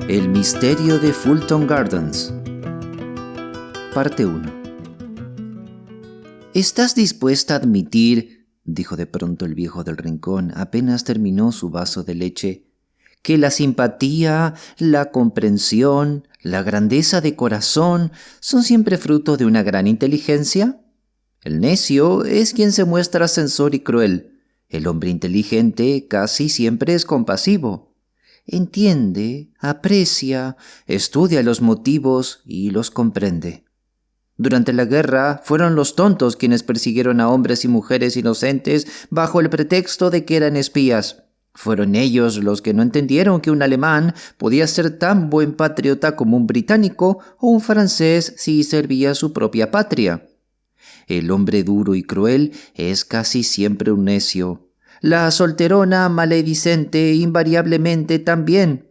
El misterio de Fulton Gardens. Parte 1. ¿Estás dispuesta a admitir, dijo de pronto el viejo del rincón apenas terminó su vaso de leche, que la simpatía, la comprensión, la grandeza de corazón son siempre fruto de una gran inteligencia? El necio es quien se muestra censor y cruel. El hombre inteligente casi siempre es compasivo. Entiende, aprecia, estudia los motivos y los comprende. Durante la guerra fueron los tontos quienes persiguieron a hombres y mujeres inocentes bajo el pretexto de que eran espías. Fueron ellos los que no entendieron que un alemán podía ser tan buen patriota como un británico o un francés si servía a su propia patria. El hombre duro y cruel es casi siempre un necio. La solterona maledicente invariablemente también.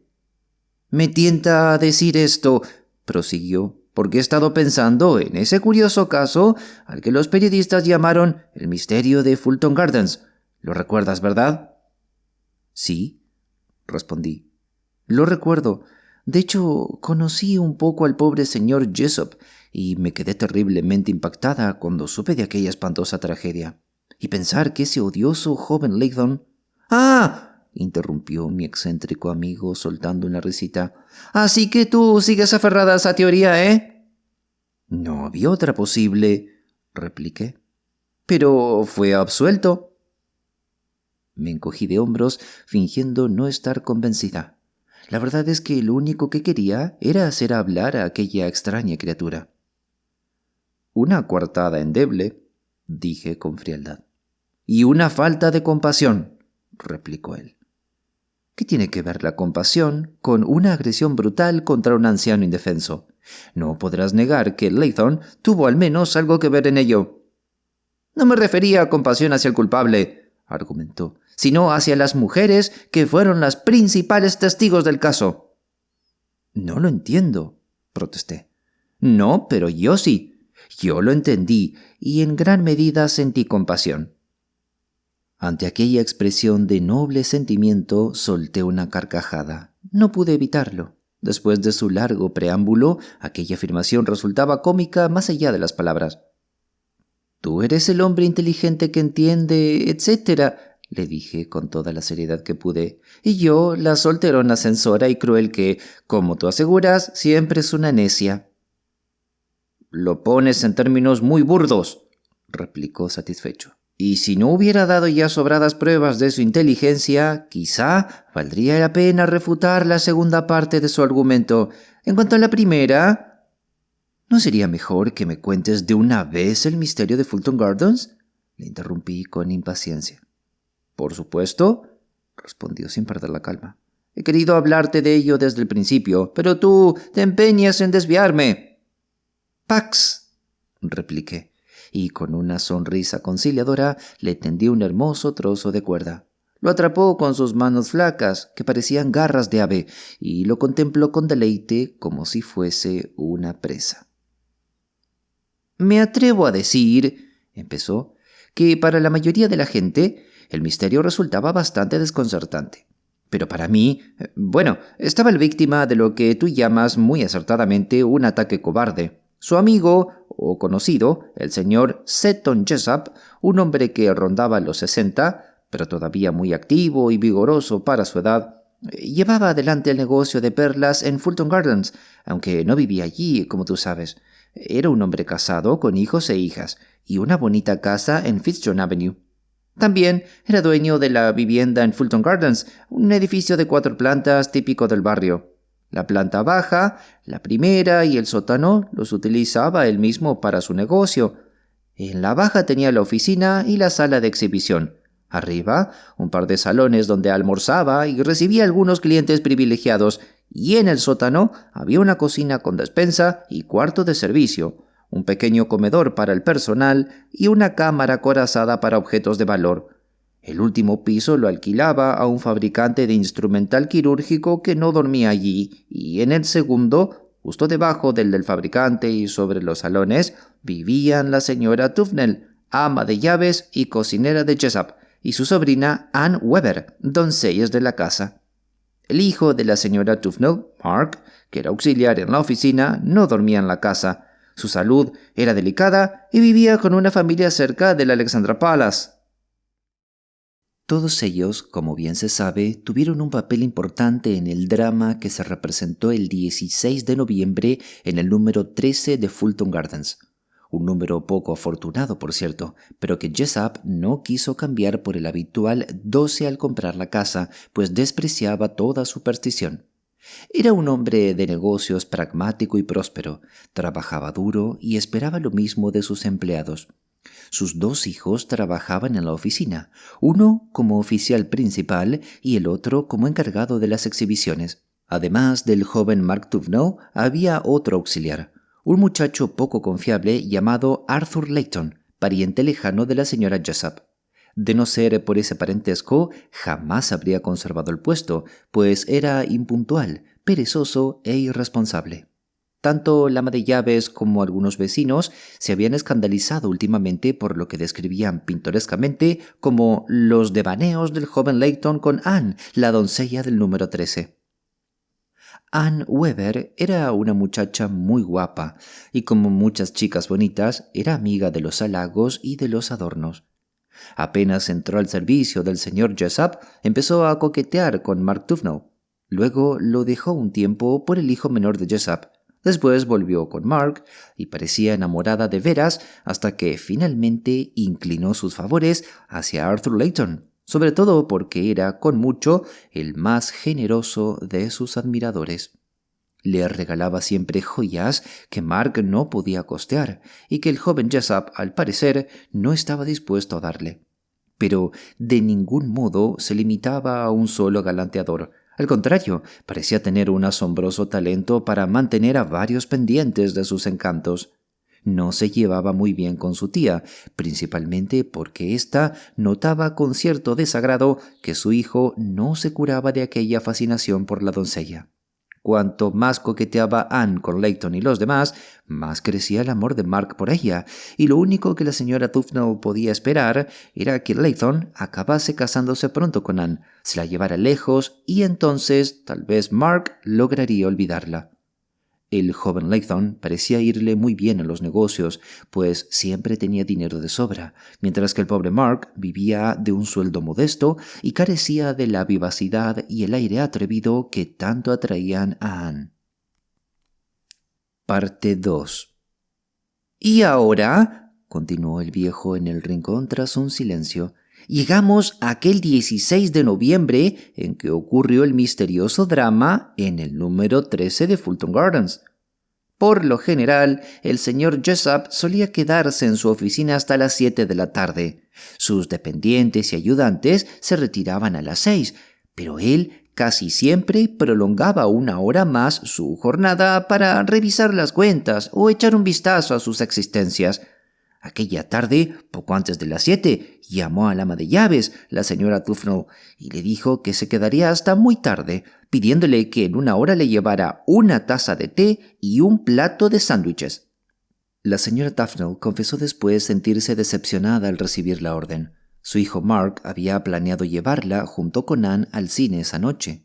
Me tienta a decir esto, prosiguió, porque he estado pensando en ese curioso caso al que los periodistas llamaron el misterio de Fulton Gardens. ¿Lo recuerdas, verdad? Sí, respondí. Lo recuerdo. De hecho, conocí un poco al pobre señor Jessop y me quedé terriblemente impactada cuando supe de aquella espantosa tragedia. Y pensar que ese odioso joven Layton... ¡Ah!, interrumpió mi excéntrico amigo soltando una risita. Así que tú sigues aferrada a esa teoría, ¿eh? No había otra posible, repliqué. Pero fue absuelto. Me encogí de hombros, fingiendo no estar convencida. La verdad es que lo único que quería era hacer hablar a aquella extraña criatura. Una coartada endeble, dije con frialdad. Y una falta de compasión, replicó él. ¿Qué tiene que ver la compasión con una agresión brutal contra un anciano indefenso? No podrás negar que Layton tuvo al menos algo que ver en ello. No me refería a compasión hacia el culpable, argumentó, sino hacia las mujeres que fueron las principales testigos del caso. No lo entiendo, protesté. No, pero yo sí. Yo lo entendí y en gran medida sentí compasión. Ante aquella expresión de noble sentimiento solté una carcajada. No pude evitarlo. Después de su largo preámbulo, aquella afirmación resultaba cómica más allá de las palabras. «Tú eres el hombre inteligente que entiende, etcétera», le dije con toda la seriedad que pude, «y yo, la solterona censora y cruel que, como tú aseguras, siempre es una necia». «Lo pones en términos muy burdos», replicó satisfecho. «Y si no hubiera dado ya sobradas pruebas de su inteligencia, quizá valdría la pena refutar la segunda parte de su argumento. En cuanto a la primera, ¿no sería mejor que me cuentes de una vez el misterio de Fulton Gardens?», le interrumpí con impaciencia. «Por supuesto», respondió sin perder la calma. «He querido hablarte de ello desde el principio, pero tú te empeñas en desviarme». «Pax», repliqué, y con una sonrisa conciliadora le tendí un hermoso trozo de cuerda. Lo atrapó con sus manos flacas, que parecían garras de ave, y lo contempló con deleite como si fuese una presa. «Me atrevo a decir», empezó, «que para la mayoría de la gente el misterio resultaba bastante desconcertante. Pero para mí, estaba el víctima de lo que tú llamas muy acertadamente un ataque cobarde. Su amigo o conocido, el señor Seton Jessop, un hombre que rondaba los 60, pero todavía muy activo y vigoroso para su edad, llevaba adelante el negocio de perlas en Fulton Gardens, aunque no vivía allí, como tú sabes. Era un hombre casado con hijos e hijas y una bonita casa en Fitzjohn Avenue. También era dueño de la vivienda en Fulton Gardens, un edificio de 4 plantas típico del barrio. La planta baja, la primera y el sótano los utilizaba él mismo para su negocio. En la baja tenía la oficina y la sala de exhibición. Arriba, un par de salones donde almorzaba y recibía algunos clientes privilegiados. Y en el sótano había una cocina con despensa y cuarto de servicio, un pequeño comedor para el personal y una cámara acorazada para objetos de valor. El último piso lo alquilaba a un fabricante de instrumental quirúrgico que no dormía allí, y en el segundo, justo debajo del fabricante y sobre los salones, vivían la señora Tufnell, ama de llaves y cocinera de Jessop, y su sobrina Anne Weber, doncellas de la casa. El hijo de la señora Tufnell, Mark, que era auxiliar en la oficina, no dormía en la casa. Su salud era delicada y vivía con una familia cerca del Alexandra Palace. Todos ellos, como bien se sabe, tuvieron un papel importante en el drama que se representó el 16 de noviembre en el número 13 de Fulton Gardens. Un número poco afortunado, por cierto, pero que Jessup no quiso cambiar por el habitual 12 al comprar la casa, pues despreciaba toda superstición. Era un hombre de negocios pragmático y próspero, trabajaba duro y esperaba lo mismo de sus empleados. Sus dos hijos trabajaban en la oficina, uno como oficial principal y el otro como encargado de las exhibiciones. Además del joven Mark Tufnell, había otro auxiliar, un muchacho poco confiable llamado Arthur Layton, pariente lejano de la señora Jessup. De no ser por ese parentesco, jamás habría conservado el puesto, pues era impuntual, perezoso e irresponsable. Tanto la ama de llaves como algunos vecinos se habían escandalizado últimamente por lo que describían pintorescamente como los devaneos del joven Layton con Anne, la doncella del número 13. Anne Weber era una muchacha muy guapa y, como muchas chicas bonitas, era amiga de los halagos y de los adornos. Apenas entró al servicio del señor Jessup, empezó a coquetear con Mark Tufnell. Luego lo dejó un tiempo por el hijo menor de Jessup. Después volvió con Mark y parecía enamorada de veras hasta que finalmente inclinó sus favores hacia Arthur Layton, sobre todo porque era con mucho el más generoso de sus admiradores. Le regalaba siempre joyas que Mark no podía costear y que el joven Jessup, al parecer, no estaba dispuesto a darle. Pero de ningún modo se limitaba a un solo galanteador. Al contrario, parecía tener un asombroso talento para mantener a varios pendientes de sus encantos. No se llevaba muy bien con su tía, principalmente porque ésta notaba con cierto desagrado que su hijo no se curaba de aquella fascinación por la doncella. Cuanto más coqueteaba Anne con Layton y los demás, más crecía el amor de Mark por ella, y lo único que la señora Tufnell podía esperar era que Layton acabase casándose pronto con Anne, se la llevara lejos y entonces tal vez Mark lograría olvidarla. El joven Layton parecía irle muy bien en los negocios, pues siempre tenía dinero de sobra, mientras que el pobre Mark vivía de un sueldo modesto y carecía de la vivacidad y el aire atrevido que tanto atraían a Anne. Parte 2. «Y ahora», continuó el viejo en el rincón tras un silencio, «llegamos a aquel 16 de noviembre en que ocurrió el misterioso drama en el número 13 de Fulton Gardens. Por lo general, el señor Jessup solía quedarse en su oficina hasta las 7 de la tarde. Sus dependientes y ayudantes se retiraban a las 6, pero él casi siempre prolongaba una hora más su jornada para revisar las cuentas o echar un vistazo a sus existencias. Aquella tarde, poco antes de las 7, llamó al ama de llaves, la señora Tufnell, y le dijo que se quedaría hasta muy tarde, pidiéndole que en una hora le llevara una taza de té y un plato de sándwiches. La señora Tufnell confesó después sentirse decepcionada al recibir la orden. Su hijo Mark había planeado llevarla junto con Anne al cine esa noche.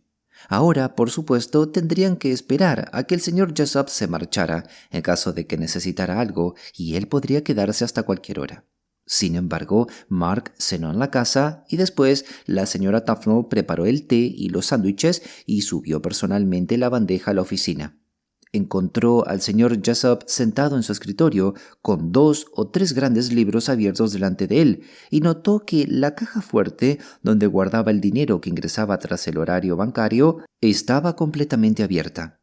Ahora, por supuesto, tendrían que esperar a que el señor Jessup se marchara en caso de que necesitara algo, y él podría quedarse hasta cualquier hora. Sin embargo, Mark cenó en la casa y después la señora Tufnell preparó el té y los sándwiches y subió personalmente la bandeja a la oficina. Encontró al señor Jessup sentado en su escritorio con 2 o 3 grandes libros abiertos delante de él y notó que la caja fuerte donde guardaba el dinero que ingresaba tras el horario bancario estaba completamente abierta.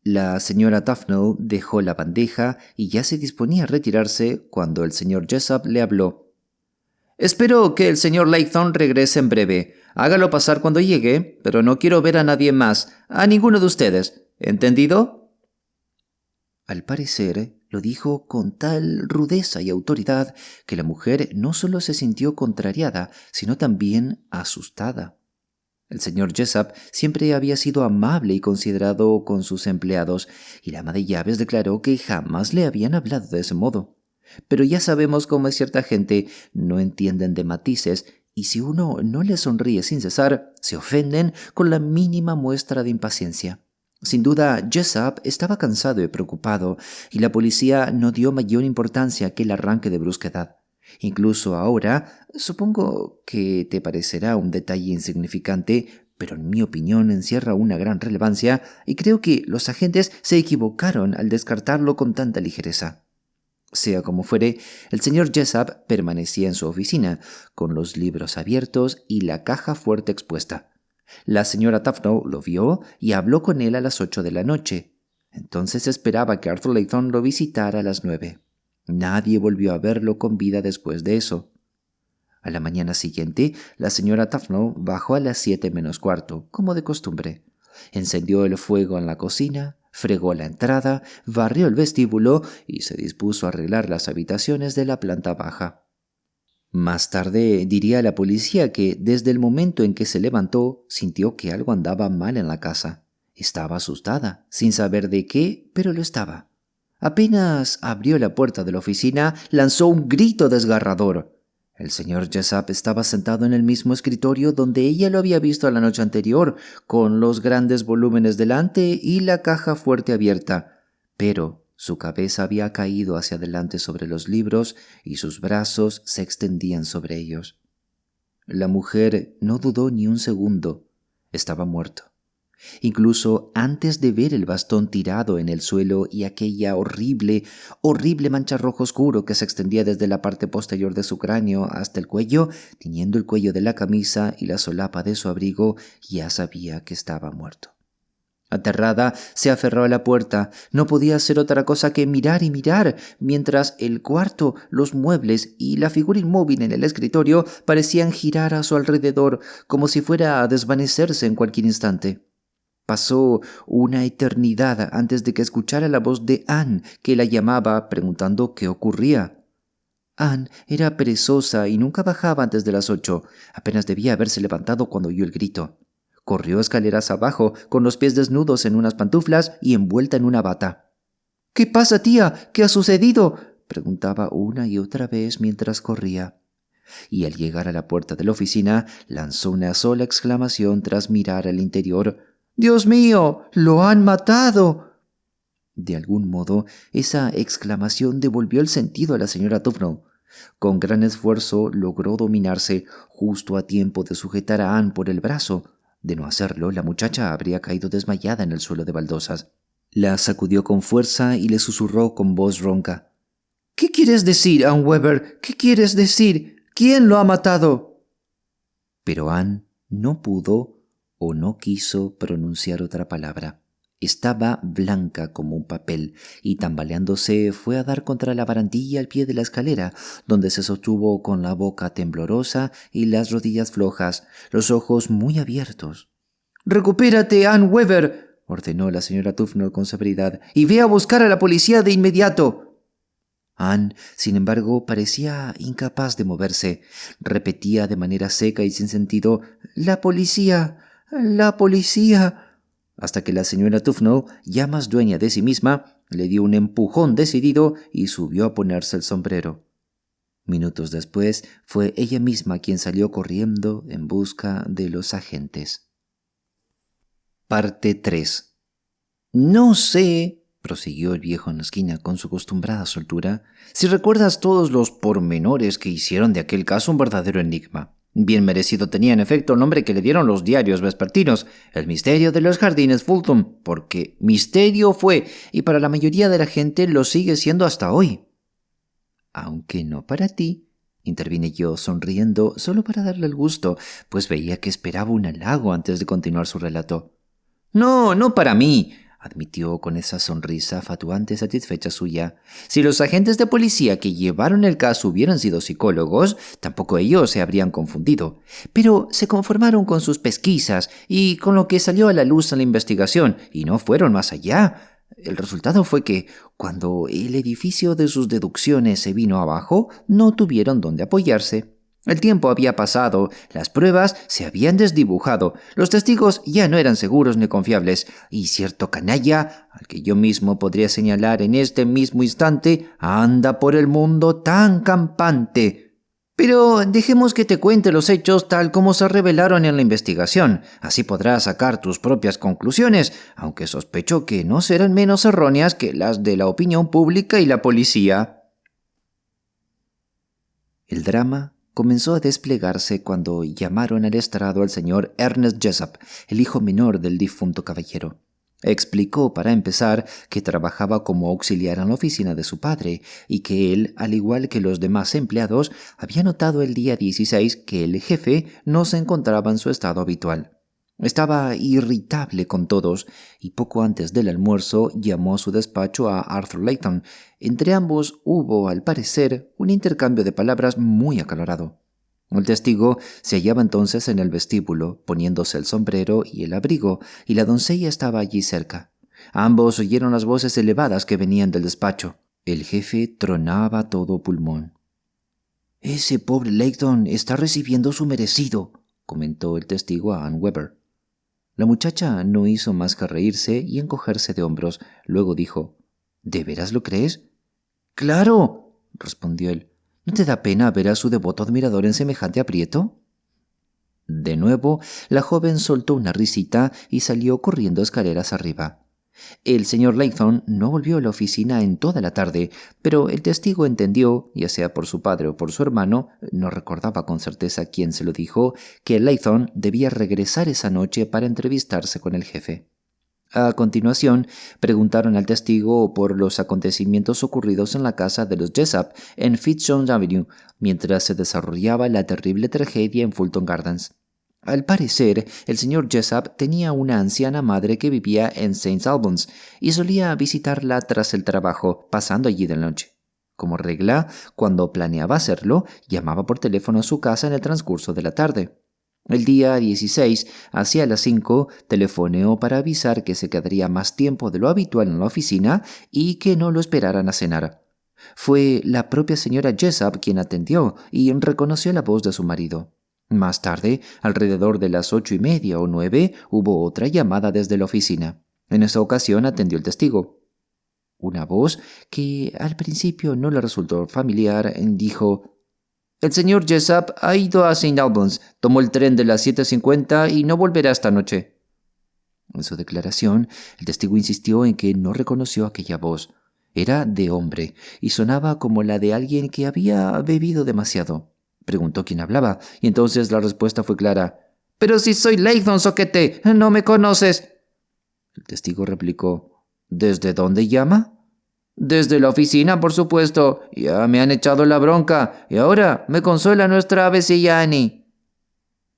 La señora Tufnell dejó la bandeja y ya se disponía a retirarse cuando el señor Jessup le habló. «Espero que el señor Layton regrese en breve. Hágalo pasar cuando llegue, pero no quiero ver a nadie más, a ninguno de ustedes. ¿Entendido?» Al parecer, lo dijo con tal rudeza y autoridad que la mujer no solo se sintió contrariada, sino también asustada. El señor Jessup siempre había sido amable y considerado con sus empleados, y la ama de llaves declaró que jamás le habían hablado de ese modo. Pero ya sabemos cómo es cierta gente, no entienden de matices, y si uno no les sonríe sin cesar, se ofenden con la mínima muestra de impaciencia. Sin duda, Jessup estaba cansado y preocupado, y la policía no dio mayor importancia a aquel arranque de brusquedad. Incluso ahora, supongo que te parecerá un detalle insignificante, pero en mi opinión encierra una gran relevancia, y creo que los agentes se equivocaron al descartarlo con tanta ligereza. Sea como fuere, el señor Jessup permanecía en su oficina, con los libros abiertos y la caja fuerte expuesta. La señora Tufnell lo vio y habló con él a las 8 de la noche. Entonces esperaba que Arthur Layton lo visitara a las 9. Nadie volvió a verlo con vida después de eso. A la mañana siguiente, la señora Tufnell bajó a las 7 menos cuarto, como de costumbre. Encendió el fuego en la cocina, fregó la entrada, barrió el vestíbulo y se dispuso a arreglar las habitaciones de la planta baja. Más tarde diría a la policía que desde el momento en que se levantó sintió que algo andaba mal en la casa. Estaba asustada, sin saber de qué, pero lo estaba. Apenas abrió la puerta de la oficina, lanzó un grito desgarrador. El señor Jessup estaba sentado en el mismo escritorio donde ella lo había visto la noche anterior, con los grandes volúmenes delante y la caja fuerte abierta. Pero su cabeza había caído hacia adelante sobre los libros y sus brazos se extendían sobre ellos. La mujer no dudó ni un segundo. Estaba muerto. Incluso antes de ver el bastón tirado en el suelo y aquella horrible mancha rojo oscuro que se extendía desde la parte posterior de su cráneo hasta el cuello, tiñendo el cuello de la camisa y la solapa de su abrigo, ya sabía que estaba muerto. Aterrada, se aferró a la puerta. No podía hacer otra cosa que mirar y mirar, mientras el cuarto, los muebles y la figura inmóvil en el escritorio parecían girar a su alrededor, como si fuera a desvanecerse en cualquier instante. Pasó una eternidad antes de que escuchara la voz de Anne, que la llamaba preguntando qué ocurría. Anne era perezosa y nunca bajaba antes de las 8. Apenas debía haberse levantado cuando oyó el grito. Corrió escaleras abajo, con los pies desnudos en unas pantuflas y envuelta en una bata. «¿Qué pasa, tía? ¿Qué ha sucedido?», preguntaba una y otra vez mientras corría. Y al llegar a la puerta de la oficina, lanzó una sola exclamación tras mirar al interior. «¡Dios mío! ¡Lo han matado!». De algún modo, esa exclamación devolvió el sentido a la señora Tufnell. Con gran esfuerzo logró dominarse, justo a tiempo de sujetar a Anne por el brazo. De no hacerlo, la muchacha habría caído desmayada en el suelo de baldosas. La sacudió con fuerza y le susurró con voz ronca. «¿Qué quieres decir, Anne Weber? ¿Qué quieres decir? ¿Quién lo ha matado?». Pero Anne no pudo o no quiso pronunciar otra palabra. Estaba blanca como un papel y tambaleándose fue a dar contra la barandilla al pie de la escalera, donde se sostuvo con la boca temblorosa y las rodillas flojas, los ojos muy abiertos. «¡Recupérate, Anne Weber!», ordenó la señora Tufnell con severidad, «y ve a buscar a la policía de inmediato». Anne, sin embargo, parecía incapaz de moverse. Repetía de manera seca y sin sentido: «La policía, la policía», hasta que la señora Tufnell, ya más dueña de sí misma, le dio un empujón decidido y subió a ponerse el sombrero. Minutos después, fue ella misma quien salió corriendo en busca de los agentes. Parte 3. «No sé», prosiguió el viejo en la esquina con su acostumbrada soltura, «si recuerdas todos los pormenores que hicieron de aquel caso un verdadero enigma. Bien merecido tenía en efecto el nombre que le dieron los diarios vespertinos, el misterio de los jardines Fulton, porque misterio fue, y para la mayoría de la gente lo sigue siendo hasta hoy». «Aunque no para ti», intervine yo, sonriendo solo para darle el gusto, pues veía que esperaba un halago antes de continuar su relato. No para mí», admitió con esa sonrisa fatuante satisfecha suya. «Si los agentes de policía que llevaron el caso hubieran sido psicólogos, tampoco ellos se habrían confundido. Pero se conformaron con sus pesquisas y con lo que salió a la luz en la investigación, y no fueron más allá. El resultado fue que, cuando el edificio de sus deducciones se vino abajo, no tuvieron dónde apoyarse. El tiempo había pasado, las pruebas se habían desdibujado, los testigos ya no eran seguros ni confiables, y cierto canalla, al que yo mismo podría señalar en este mismo instante, anda por el mundo tan campante». Pero dejemos que te cuente los hechos tal como se revelaron en la investigación. Así podrás sacar tus propias conclusiones, aunque sospecho que no serán menos erróneas que las de la opinión pública y la policía. El drama comenzó a desplegarse cuando llamaron al estrado al señor Ernest Jessup, el hijo menor del difunto caballero. Explicó, para empezar, que trabajaba como auxiliar en la oficina de su padre y que él, al igual que los demás empleados, había notado el día 16 que el jefe no se encontraba en su estado habitual. Estaba irritable con todos y poco antes del almuerzo llamó a su despacho a Arthur Layton. Entre ambos hubo, al parecer, un intercambio de palabras muy acalorado. El testigo se hallaba entonces en el vestíbulo, poniéndose el sombrero y el abrigo, y la doncella estaba allí cerca. Ambos oyeron las voces elevadas que venían del despacho. El jefe tronaba a todo pulmón. «Ese pobre Layton está recibiendo su merecido», comentó el testigo a Ann Webber. La muchacha no hizo más que reírse y encogerse de hombros. Luego dijo: «¿De veras lo crees?» «Claro», respondió él. «¿No te da pena ver a su devoto admirador en semejante aprieto?» De nuevo, la joven soltó una risita y salió corriendo escaleras arriba. El señor Layton no volvió a la oficina en toda la tarde, pero el testigo entendió, ya sea por su padre o por su hermano, no recordaba con certeza quién se lo dijo, que Layton debía regresar esa noche para entrevistarse con el jefe. A continuación, preguntaron al testigo por los acontecimientos ocurridos en la casa de los Jessup en Fitzjohn Avenue, mientras se desarrollaba la terrible tragedia en Fulton Gardens. Al parecer, el señor Jessup tenía una anciana madre que vivía en St. Albans y solía visitarla tras el trabajo, pasando allí de noche. Como regla, cuando planeaba hacerlo, llamaba por teléfono a su casa en el transcurso de la tarde. El día 16, hacia las 5, telefoneó para avisar que se quedaría más tiempo de lo habitual en la oficina y que no lo esperaran a cenar. Fue la propia señora Jessup quien atendió y reconoció la voz de su marido. Más tarde, alrededor de las 8:30 o 9, hubo otra llamada desde la oficina. En esa ocasión atendió el testigo. Una voz que al principio no le resultó familiar dijo: «El señor Jessup ha ido a St. Albans, tomó el tren de las 7:50 y no volverá esta noche». En su declaración, el testigo insistió en que no reconoció aquella voz. Era de hombre y sonaba como la de alguien que había bebido demasiado. Preguntó quién hablaba y entonces la respuesta fue clara: «Pero si soy Layton, soquete, ¿no me conoces?». El testigo replicó: «¿Desde dónde llama?». «Desde la oficina, por supuesto. Ya me han echado la bronca y ahora me consuela nuestra avecilla Annie».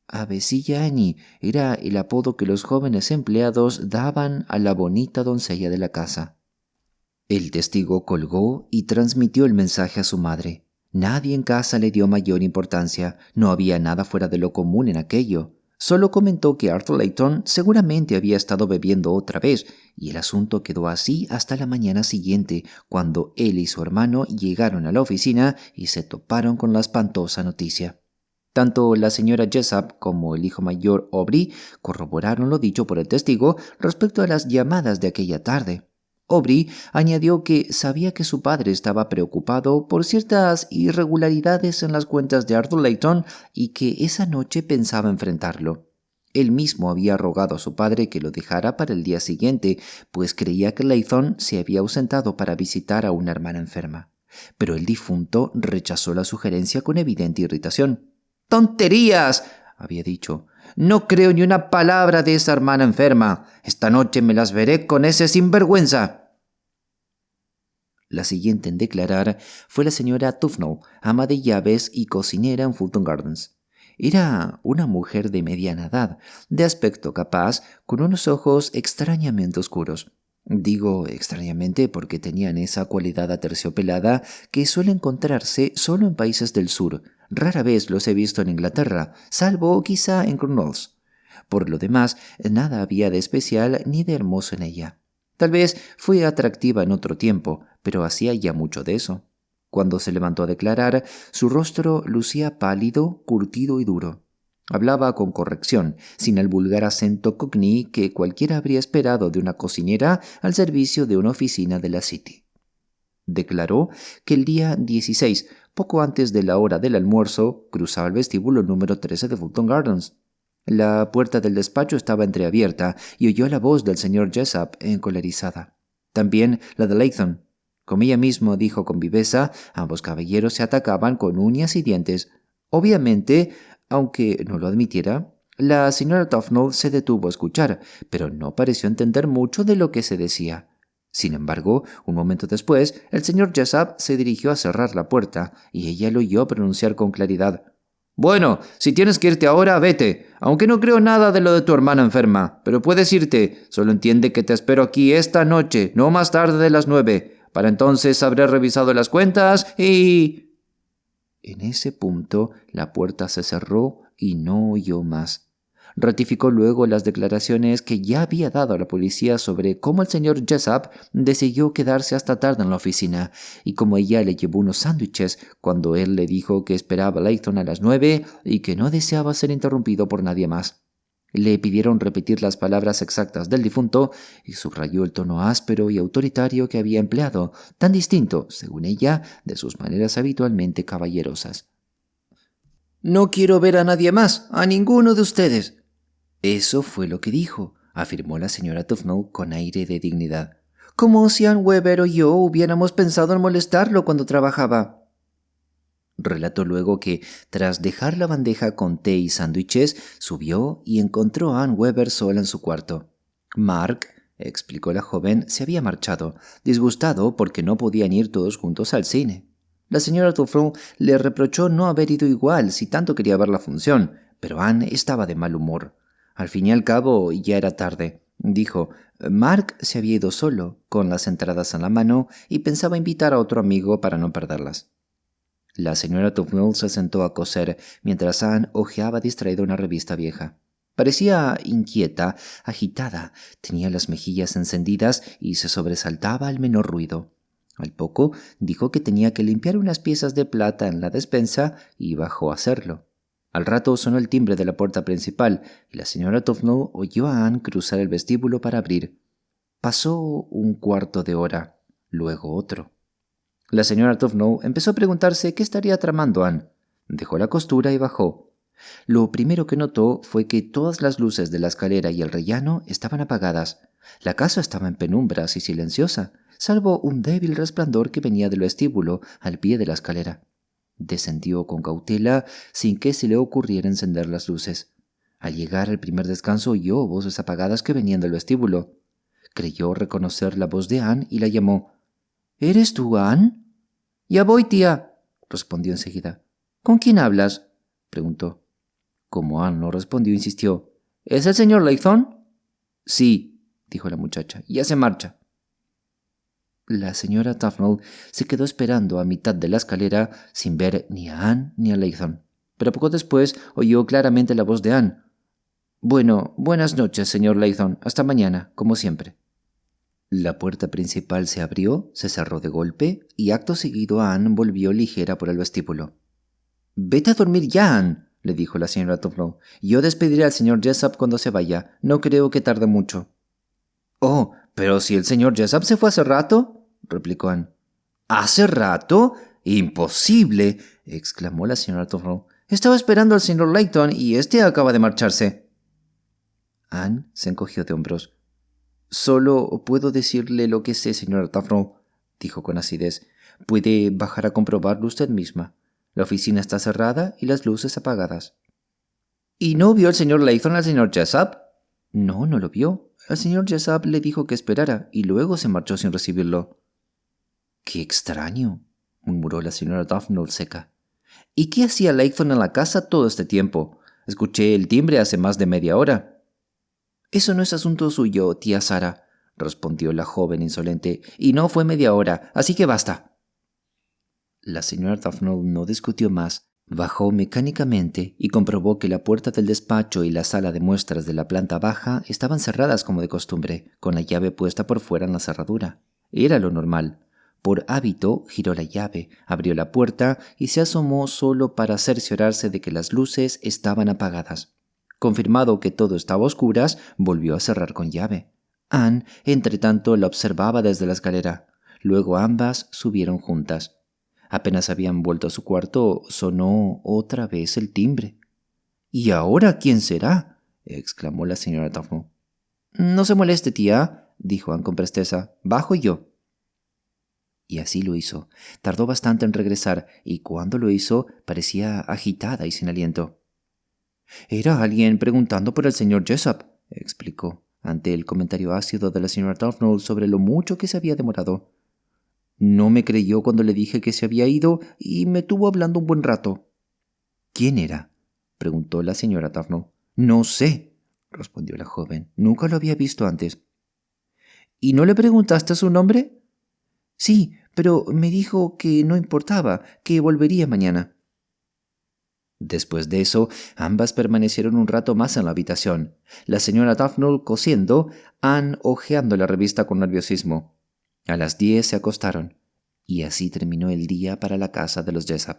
Avecilla Annie era el apodo que los jóvenes empleados daban a la bonita doncella de la casa. El testigo colgó y transmitió el mensaje a su madre. Nadie en casa le dio mayor importancia, no había nada fuera de lo común en aquello. Solo comentó que Arthur Layton seguramente había estado bebiendo otra vez, y el asunto quedó así hasta la mañana siguiente, cuando él y su hermano llegaron a la oficina y se toparon con la espantosa noticia. Tanto la señora Jessup como el hijo mayor Aubrey corroboraron lo dicho por el testigo respecto a las llamadas de aquella tarde. Aubrey añadió que sabía que su padre estaba preocupado por ciertas irregularidades en las cuentas de Arthur Layton y que esa noche pensaba enfrentarlo. Él mismo había rogado a su padre que lo dejara para el día siguiente, pues creía que Layton se había ausentado para visitar a una hermana enferma. Pero el difunto rechazó la sugerencia con evidente irritación. «¡Tonterías!», había dicho. «No creo ni una palabra de esa hermana enferma. Esta noche me las veré con ese sinvergüenza». La siguiente en declarar fue la señora Tufnell, ama de llaves y cocinera en Fulton Gardens. Era una mujer de mediana edad, de aspecto capaz, con unos ojos extrañamente oscuros. Digo extrañamente porque tenían esa cualidad aterciopelada que suele encontrarse solo en países del sur. Rara vez los he visto en Inglaterra, salvo quizá en Cornwalls. Por lo demás, nada había de especial ni de hermoso en ella. Tal vez fue atractiva en otro tiempo, pero hacía ya mucho de eso. Cuando se levantó a declarar, su rostro lucía pálido, curtido y duro. Hablaba con corrección, sin el vulgar acento cockney que cualquiera habría esperado de una cocinera al servicio de una oficina de la City. Declaró que el día 16, poco antes de la hora del almuerzo, cruzaba el vestíbulo número 13 de Fulton Gardens. La puerta del despacho estaba entreabierta y oyó la voz del señor Jessup encolerizada. También la de Latham. Como ella misma dijo con viveza, ambos caballeros se atacaban con uñas y dientes. Obviamente, aunque no lo admitiera, la señora Tufnell se detuvo a escuchar, pero no pareció entender mucho de lo que se decía. Sin embargo, un momento después, el señor Jessup se dirigió a cerrar la puerta, y ella lo oyó pronunciar con claridad: «Bueno, si tienes que irte ahora, vete, aunque no creo nada de lo de tu hermana enferma, pero puedes irte. Solo entiende que te espero aquí esta noche, no más tarde de las 9. Para entonces habré revisado las cuentas y...». En ese punto, la puerta se cerró y no oyó más. Ratificó luego las declaraciones que ya había dado a la policía sobre cómo el señor Jessup decidió quedarse hasta tarde en la oficina y cómo ella le llevó unos sándwiches cuando él le dijo que esperaba a Layton a las 9 y que no deseaba ser interrumpido por nadie más. Le pidieron repetir las palabras exactas del difunto y subrayó el tono áspero y autoritario que había empleado, tan distinto, según ella, de sus maneras habitualmente caballerosas. «No quiero ver a nadie más, a ninguno de ustedes». «Eso fue lo que dijo», afirmó la señora Tufnell con aire de dignidad. «Como si Ann Weber o yo hubiéramos pensado en molestarlo cuando trabajaba». Relató luego que, tras dejar la bandeja con té y sándwiches, subió y encontró a Ann Weber sola en su cuarto. Mark, explicó la joven, se había marchado, disgustado porque no podían ir todos juntos al cine. La señora Tufnell le reprochó no haber ido igual si tanto quería ver la función, pero Ann estaba de mal humor. Al fin y al cabo ya era tarde, dijo. Mark se había ido solo, con las entradas en la mano, y pensaba invitar a otro amigo para no perderlas. La señora Tufnell se sentó a coser mientras Ann hojeaba distraída una revista vieja. Parecía inquieta, agitada, tenía las mejillas encendidas y se sobresaltaba al menor ruido. Al poco dijo que tenía que limpiar unas piezas de plata en la despensa y bajó a hacerlo. Al rato sonó el timbre de la puerta principal y la señora Tufnell oyó a Ann cruzar el vestíbulo para abrir. Pasó un cuarto de hora, luego otro. La señora Tufnell empezó a preguntarse qué estaría tramando Ann. Dejó la costura y bajó. Lo primero que notó fue que todas las luces de la escalera y el rellano estaban apagadas. La casa estaba en penumbras y silenciosa, salvo un débil resplandor que venía del vestíbulo al pie de la escalera. Descendió con cautela sin que se le ocurriera encender las luces. Al llegar al primer descanso oyó voces apagadas que venían del vestíbulo. Creyó reconocer la voz de Ann y la llamó. «¿Eres tú, Ann?» «Ya voy, tía», respondió enseguida. «¿Con quién hablas?», preguntó. Como Ann no respondió, insistió. «¿Es el señor Latham?» «Sí», dijo la muchacha. «Ya se marcha». La señora Tufnell se quedó esperando a mitad de la escalera sin ver ni a Ann ni a Latham. Pero poco después oyó claramente la voz de Ann. «Bueno, buenas noches, señor Latham. Hasta mañana, como siempre». La puerta principal se abrió, se cerró de golpe y acto seguido Ann volvió ligera por el vestíbulo. «Vete a dormir ya, Ann», le dijo la señora Tufnell. «Yo despediré al señor Jessup cuando se vaya. No creo que tarde mucho». «Oh, pero si el señor Jessup se fue hace rato», replicó Ann. «¿Hace rato? Imposible», exclamó la señora Tufnell. «Estaba esperando al señor Layton y este acaba de marcharse». Ann se encogió de hombros. «Solo puedo decirle lo que sé, señora Tufnell», dijo con acidez. «Puede bajar a comprobarlo usted misma. La oficina está cerrada y las luces apagadas». «¿Y no vio el señor Layton al señor Jessup?» «No, no lo vio. El señor Jessup le dijo que esperara y luego se marchó sin recibirlo». «Qué extraño», murmuró la señora Tufnell seca. «¿Y qué hacía Layton en la casa todo este tiempo? Escuché el timbre hace más de media hora». «Eso no es asunto suyo, tía Sara», respondió la joven insolente, «y no fue media hora, así que basta». La señora Tufnell no discutió más. Bajó mecánicamente y comprobó que la puerta del despacho y la sala de muestras de la planta baja estaban cerradas como de costumbre, con la llave puesta por fuera en la cerradura. Era lo normal. Por hábito, giró la llave, abrió la puerta y se asomó solo para cerciorarse de que las luces estaban apagadas. Confirmado que todo estaba a oscuras, volvió a cerrar con llave. Ann, entretanto, la observaba desde la escalera. Luego ambas subieron juntas. Apenas habían vuelto a su cuarto, sonó otra vez el timbre. «¿Y ahora quién será?», exclamó la señora Tufnell. «No se moleste, tía», dijo Anne con presteza. «Bajo yo». Y así lo hizo. Tardó bastante en regresar, y cuando lo hizo parecía agitada y sin aliento. «Era alguien preguntando por el señor Jessup», explicó, ante el comentario ácido de la señora Tufnell sobre lo mucho que se había demorado. «No me creyó cuando le dije que se había ido y me tuvo hablando un buen rato». «¿Quién era?», preguntó la señora Tufnell. «No sé», respondió la joven. «Nunca lo había visto antes». «¿Y no le preguntaste su nombre?». «Sí, pero me dijo que no importaba, que volvería mañana». Después de eso, ambas permanecieron un rato más en la habitación, la señora Tufnell cosiendo, Anne hojeando la revista con nerviosismo. A las 10 se acostaron, y así terminó el día para la casa de los Jessup.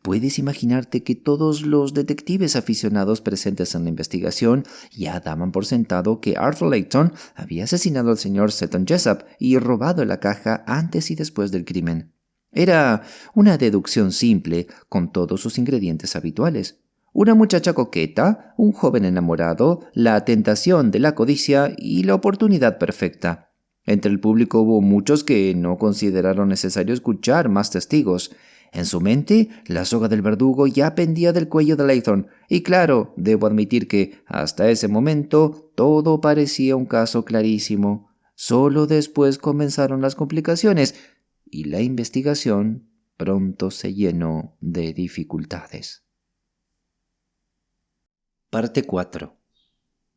Puedes imaginarte que todos los detectives aficionados presentes en la investigación ya daban por sentado que Arthur Layton había asesinado al señor Seton Jessup y robado la caja antes y después del crimen. Era una deducción simple, con todos sus ingredientes habituales. Una muchacha coqueta, un joven enamorado, la tentación de la codicia y la oportunidad perfecta. Entre el público hubo muchos que no consideraron necesario escuchar más testigos. En su mente, la soga del verdugo ya pendía del cuello de Layton, y claro, debo admitir que, hasta ese momento, todo parecía un caso clarísimo. Solo después comenzaron las complicaciones, y la investigación pronto se llenó de dificultades. Parte 4.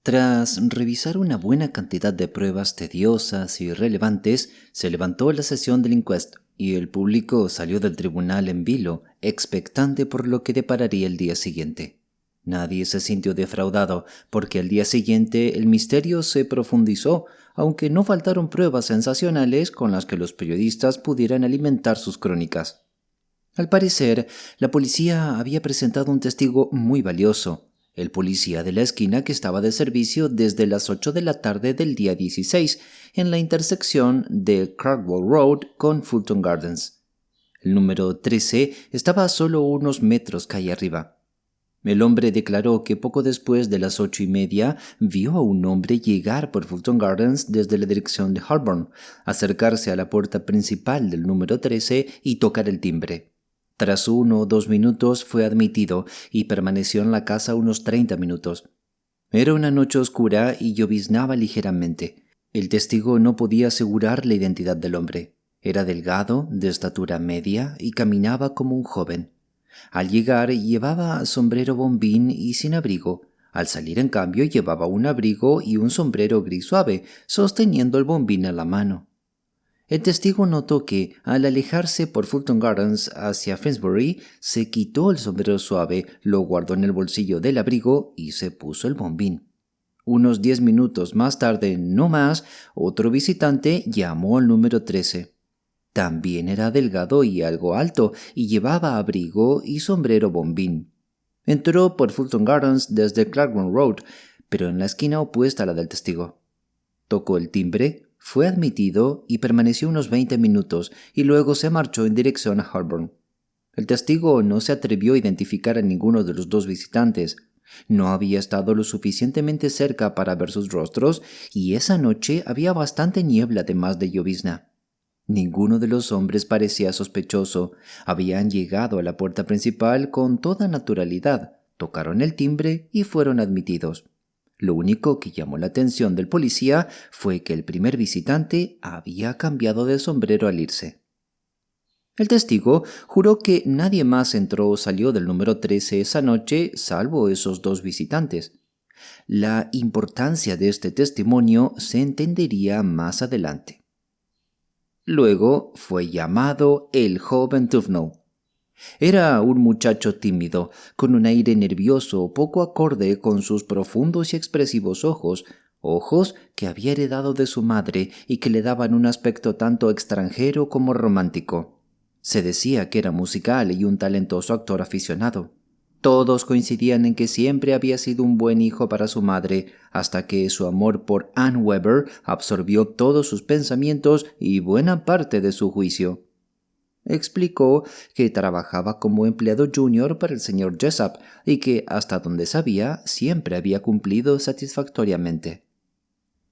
Tras revisar una buena cantidad de pruebas tediosas y relevantes, se levantó la sesión del inquest y el público salió del tribunal en vilo, expectante por lo que depararía el día siguiente. Nadie se sintió defraudado, porque al día siguiente el misterio se profundizó, aunque no faltaron pruebas sensacionales con las que los periodistas pudieran alimentar sus crónicas. Al parecer, la policía había presentado un testigo muy valioso, el policía de la esquina que estaba de servicio desde las 8 de la tarde del día 16 en la intersección de Cragwell Road con Fulton Gardens. El número 13 estaba a solo unos metros calle arriba. El hombre declaró que poco después de las 8:30 vio a un hombre llegar por Fulton Gardens desde la dirección de Holborn, acercarse a la puerta principal del número 13 y tocar el timbre. Tras 1 o 2 minutos fue admitido y permaneció en la casa unos 30 minutos. Era una noche oscura y lloviznaba ligeramente. El testigo no podía asegurar la identidad del hombre. Era delgado, de estatura media y caminaba como un joven. Al llegar llevaba sombrero bombín y sin abrigo. Al salir, en cambio, llevaba un abrigo y un sombrero gris suave, sosteniendo el bombín en la mano. El testigo notó que, al alejarse por Fulton Gardens hacia Finsbury, se quitó el sombrero suave, lo guardó en el bolsillo del abrigo y se puso el bombín. Unos 10 minutos más tarde, no más, otro visitante llamó al número 13. También era delgado y algo alto, y llevaba abrigo y sombrero bombín. Entró por Fulton Gardens desde Clarkburn Road, pero en la esquina opuesta a la del testigo. Tocó el timbre, fue admitido y permaneció unos 20 minutos, y luego se marchó en dirección a Holborn. El testigo no se atrevió a identificar a ninguno de los dos visitantes. No había estado lo suficientemente cerca para ver sus rostros, y esa noche había bastante niebla además de llovizna. Ninguno de los hombres parecía sospechoso. Habían llegado a la puerta principal con toda naturalidad, tocaron el timbre y fueron admitidos. Lo único que llamó la atención del policía fue que el primer visitante había cambiado de sombrero al irse. El testigo juró que nadie más entró o salió del número 13 esa noche salvo esos dos visitantes. La importancia de este testimonio se entendería más adelante. Luego fue llamado el joven Tufnell. Era un muchacho tímido, con un aire nervioso poco acorde con sus profundos y expresivos ojos que había heredado de su madre y que le daban un aspecto tanto extranjero como romántico. Se decía que era musical y un talentoso actor aficionado. Todos coincidían en que siempre había sido un buen hijo para su madre, hasta que su amor por Anne Weber absorbió todos sus pensamientos y buena parte de su juicio. Explicó que trabajaba como empleado junior para el señor Jessup y que, hasta donde sabía, siempre había cumplido satisfactoriamente.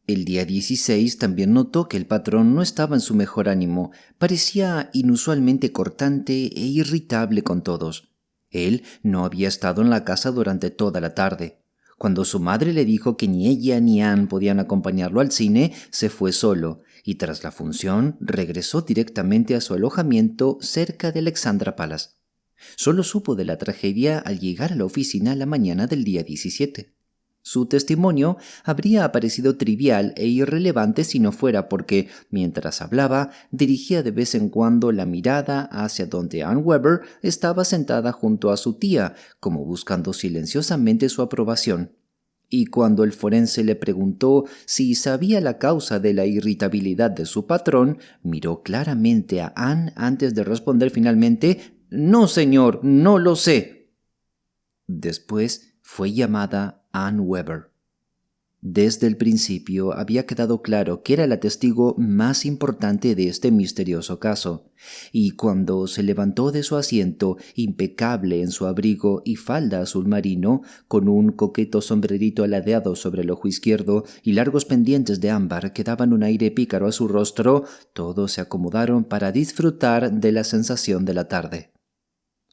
El día 16 también notó que el patrón no estaba en su mejor ánimo, parecía inusualmente cortante e irritable con todos. Él no había estado en la casa durante toda la tarde. Cuando su madre le dijo que ni ella ni Anne podían acompañarlo al cine, se fue solo, y tras la función regresó directamente a su alojamiento cerca de Alexandra Palace. Solo supo de la tragedia al llegar a la oficina la mañana del día 17. Su testimonio habría aparecido trivial e irrelevante si no fuera porque, mientras hablaba, dirigía de vez en cuando la mirada hacia donde Anne Weber estaba sentada junto a su tía, como buscando silenciosamente su aprobación. Y cuando el forense le preguntó si sabía la causa de la irritabilidad de su patrón, miró claramente a Anne antes de responder finalmente: «No, señor, no lo sé». Después fue llamada Anne Weber. Desde el principio había quedado claro que era la testigo más importante de este misterioso caso, y cuando se levantó de su asiento, impecable en su abrigo y falda azul marino, con un coqueto sombrerito aladeado sobre el ojo izquierdo y largos pendientes de ámbar que daban un aire pícaro a su rostro, todos se acomodaron para disfrutar de la sensación de la tarde.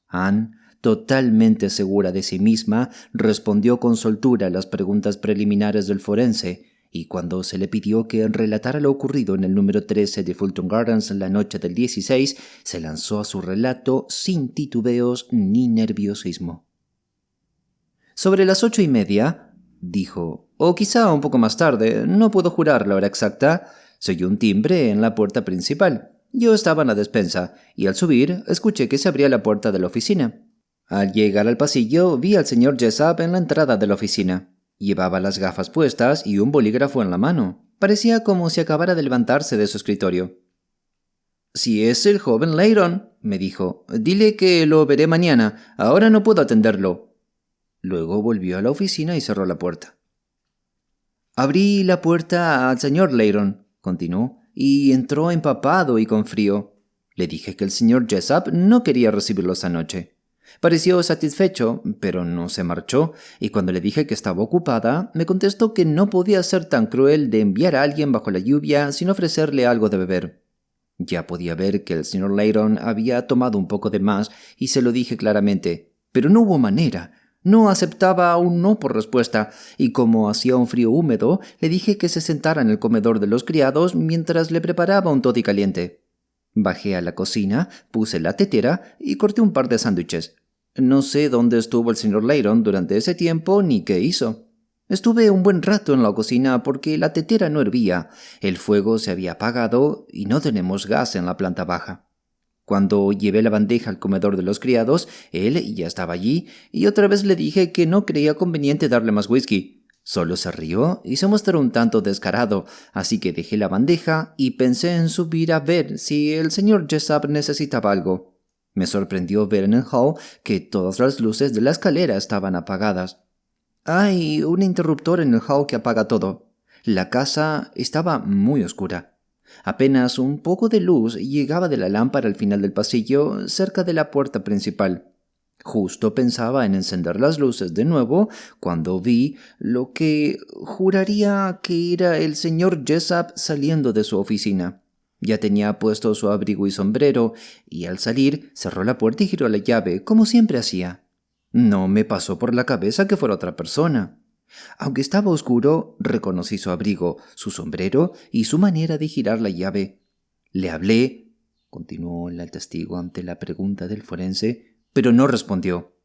Anne, totalmente segura de sí misma, respondió con soltura a las preguntas preliminares del forense, y cuando se le pidió que relatara lo ocurrido en el número 13 de Fulton Gardens la noche del 16, se lanzó a su relato sin titubeos ni nerviosismo. «Sobre las 8:30», dijo, «o quizá un poco más tarde, no puedo jurar la hora exacta, se oyó un timbre en la puerta principal. Yo estaba en la despensa, y al subir escuché que se abría la puerta de la oficina. Al llegar al pasillo vi al señor Jessup en la entrada de la oficina. Llevaba las gafas puestas y un bolígrafo en la mano. Parecía como si acabara de levantarse de su escritorio. «Si es el joven Leyron», me dijo, «dile que lo veré mañana. Ahora no puedo atenderlo». Luego volvió a la oficina y cerró la puerta. «Abrí la puerta al señor Leyron», continuó, «y entró empapado y con frío. Le dije que el señor Jessup no quería recibirlo esa noche. Pareció satisfecho, pero no se marchó, y cuando le dije que estaba ocupada, me contestó que no podía ser tan cruel de enviar a alguien bajo la lluvia sin ofrecerle algo de beber. Ya podía ver que el señor Leyron había tomado un poco de más, y se lo dije claramente, pero no hubo manera. No aceptaba un no por respuesta, y como hacía un frío húmedo, le dije que se sentara en el comedor de los criados mientras le preparaba un toddy caliente. Bajé a la cocina, puse la tetera y corté un par de sándwiches. No sé dónde estuvo el señor Leyron durante ese tiempo ni qué hizo. Estuve un buen rato en la cocina porque la tetera no hervía, el fuego se había apagado y no tenemos gas en la planta baja. Cuando llevé la bandeja al comedor de los criados, él ya estaba allí y otra vez le dije que no creía conveniente darle más whisky. Solo se rió y se mostró un tanto descarado, así que dejé la bandeja y pensé en subir a ver si el señor Jessup necesitaba algo. Me sorprendió ver en el hall que todas las luces de la escalera estaban apagadas. Hay un interruptor en el hall que apaga todo. La casa estaba muy oscura. Apenas un poco de luz llegaba de la lámpara al final del pasillo, cerca de la puerta principal. Justo pensaba en encender las luces de nuevo cuando vi lo que juraría que era el señor Jessup saliendo de su oficina. Ya tenía puesto su abrigo y sombrero, y al salir cerró la puerta y giró la llave, como siempre hacía. No me pasó por la cabeza que fuera otra persona. Aunque estaba oscuro, reconocí su abrigo, su sombrero y su manera de girar la llave. Le hablé, continuó el testigo ante la pregunta del forense, pero no respondió.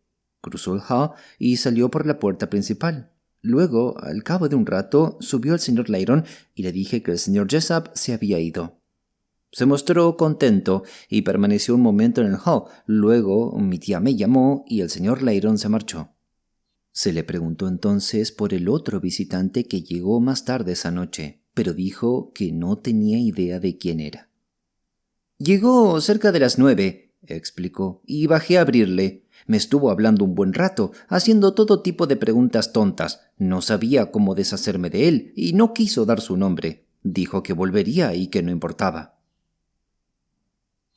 Cruzó el hall y salió por la puerta principal. Luego, al cabo de un rato, subió el señor Leyron y le dije que el señor Jessup se había ido. Se mostró contento y permaneció un momento en el hall. Luego mi tía me llamó y el señor Leyron se marchó. Se le preguntó entonces por el otro visitante que llegó más tarde esa noche, pero dijo que no tenía idea de quién era. «Llegó cerca de las 9», explicó, y bajé a abrirle. Me estuvo hablando un buen rato, haciendo todo tipo de preguntas tontas. No sabía cómo deshacerme de él y no quiso dar su nombre. Dijo que volvería y que no importaba.